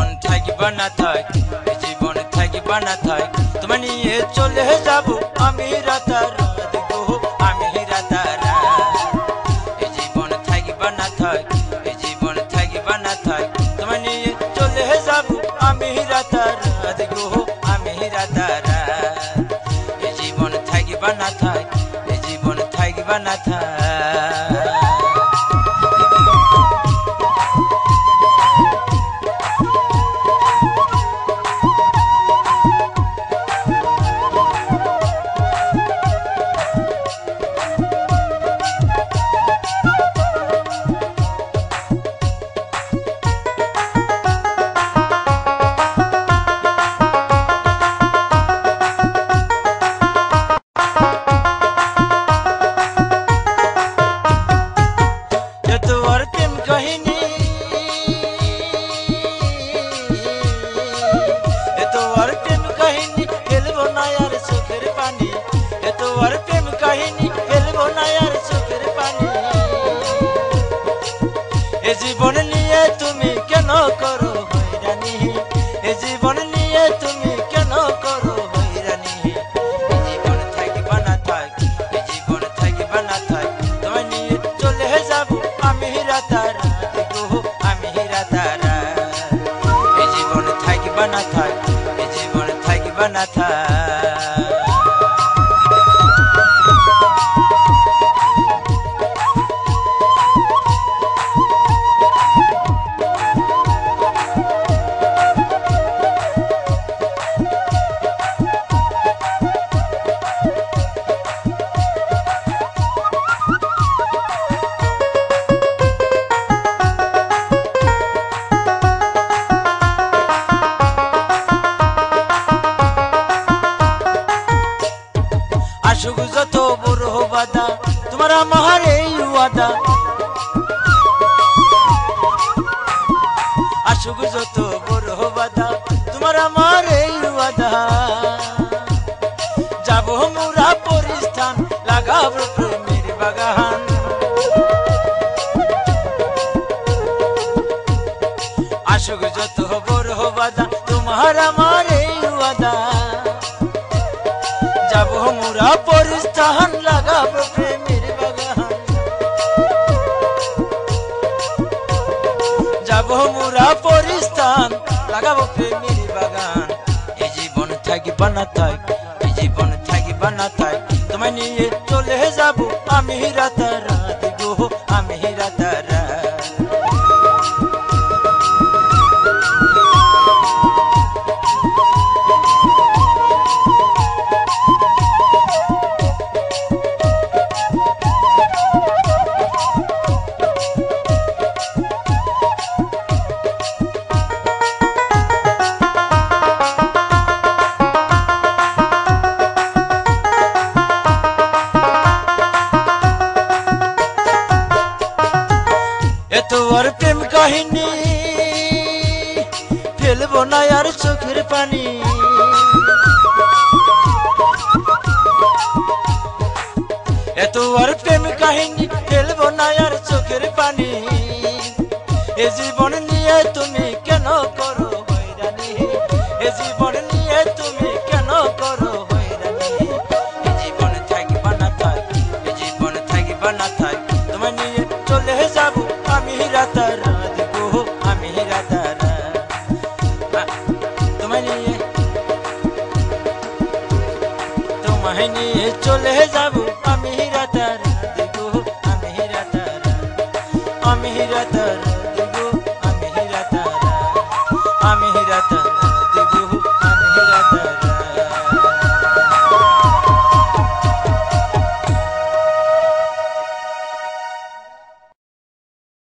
জীবন থাকিবা না থাক, এই জীবন থাকিবা না থাক, তোমায় নিয়ে চলে যাব আমি রাতারাত গো, আমি রাতারাত। এই জীবন থাকিবা না থাক, এই জীবন থাকিবা না থাক, তোমায় নিয়ে চলে যাব আমি রাতারাত গো, আমি রাতারাত। এই জীবন থাকিবা না থাক, এই জীবন থাকিবা না থাক। জীবন নিয়ে তুমি কেন করো হয়রানি, এ জীবন নিয়ে তুমি কেন করো হয়রানি। এই জীবন থাকিবা না থাক, এই জীবন থাকিবা না থাক, তোমায় নিয়ে চলে যাব আমি রাতারাত গো, আমি রাতারাত। এই জীবন থাকিবা না থাক, এই জীবন থাকিবা না থাক। আসুক যত বড় বাধা তোমার আমার এই ওয়াদা, আসুক যত বড় বাধা তোমার আমার এই ওয়াদা। যাব মোরা পরিস্থান লাগাব প্রেমের বাগান, আসুক যত বড় বাধা তোমার আমার এই ওয়াদা। যাব মোরা পরিস্থান লাগাব প্রেমের বাগান, যাব মোরা পরিস্থান লাগাব প্রেমের বাগান। এই জীবন থাকিবা না থাক, এই জীবন থাকিবা না থাক, তোমায় নিয়ে চলে যাব আমি রাতারাত গো, আমি রাতারাত। এত আর প্রেম কাহিনী ফেলবো না আর চোখের পানি, এত আর প্রেম কাহিনী ফেলবো না আর চোখের পানি। এ জীবন নিয়ে তুমি কেন করো হয়রানি, এ জীবন নিয়ে তুমি কেন করো হয়রানি। এ জীবন থাকিবা না থাক, এ জীবন থাকিবা না থাক, তোমায় নিয়ে চলে যাব আমি রাতারাত গো, আমি রাতারাত। তোমায় নিয়ে, তোমায় নিয়ে চলে যাব আমি রাতারাত গো, আমি রাতারাত, আমি রাতারাত গো, আমি রাতারাত, আমি রাতারাত।